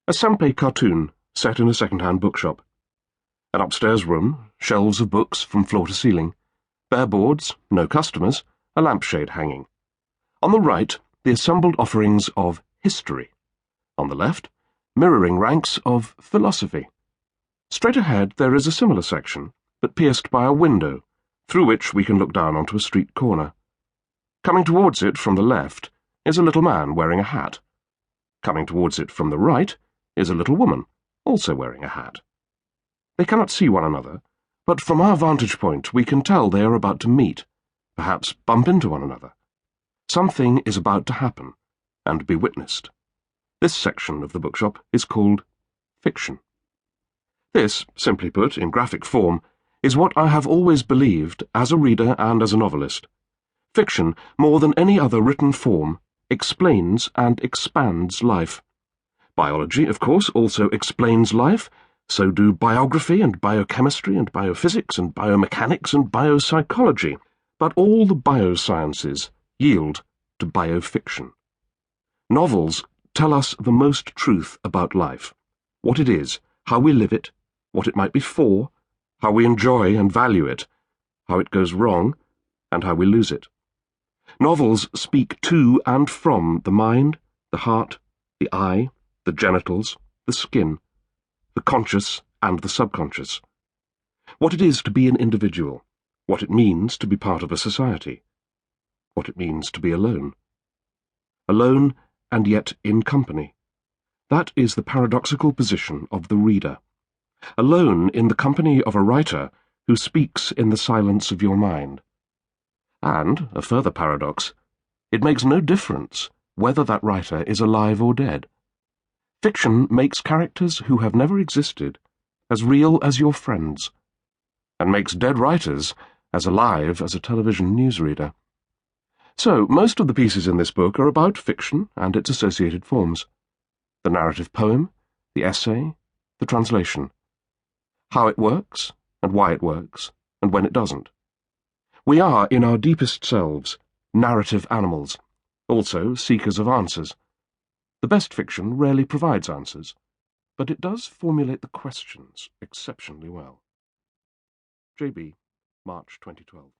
A Sampé cartoon set in a second-hand bookshop. An upstairs room, shelves of books from floor to ceiling, bare boards, no customers, a lampshade hanging. On the right, the assembled offerings of history. On the left, mirroring ranks of philosophy. Straight ahead there is a similar section, but pierced by a window, through which we can look down onto a street corner. Coming towards it from the left is a little man wearing a hat. Coming towards it from the right is a little woman, also wearing a hat. They cannot see one another, but from our vantage point we can tell they are about to meet, perhaps bump into one another. Something is about to happen, and be witnessed. This section of the bookshop is called fiction. This, simply put, in graphic form, is what I have always believed as a reader and as a novelist. Fiction, more than any other written form, explains and expands life. Biology, of course, also explains life. So do biography and biochemistry and biophysics and biomechanics and biopsychology. But all the biosciences yield to biofiction. Novels tell us the most truth about life, what it is, how we live it, what it might be for, how we enjoy and value it, how it goes wrong, and how we lose it. Novels speak to and from the mind, the heart, the eye, the genitals, the skin, the conscious and the subconscious. What it is to be an individual, what it means to be part of a society, what it means to be alone. Alone and yet in company. That is the paradoxical position of the reader. Alone in the company of a writer who speaks in the silence of your mind. And, a further paradox, it makes no difference whether that writer is alive or dead. Fiction makes characters who have never existed as real as your friends, and makes dead writers as alive as a television newsreader. So, most of the pieces in this book are about fiction and its associated forms. The narrative poem, the essay, the translation. How it works, and why it works, and when it doesn't. We are, in our deepest selves, narrative animals, also seekers of answers. The best fiction rarely provides answers, but it does formulate the questions exceptionally well. J.B., March 2012.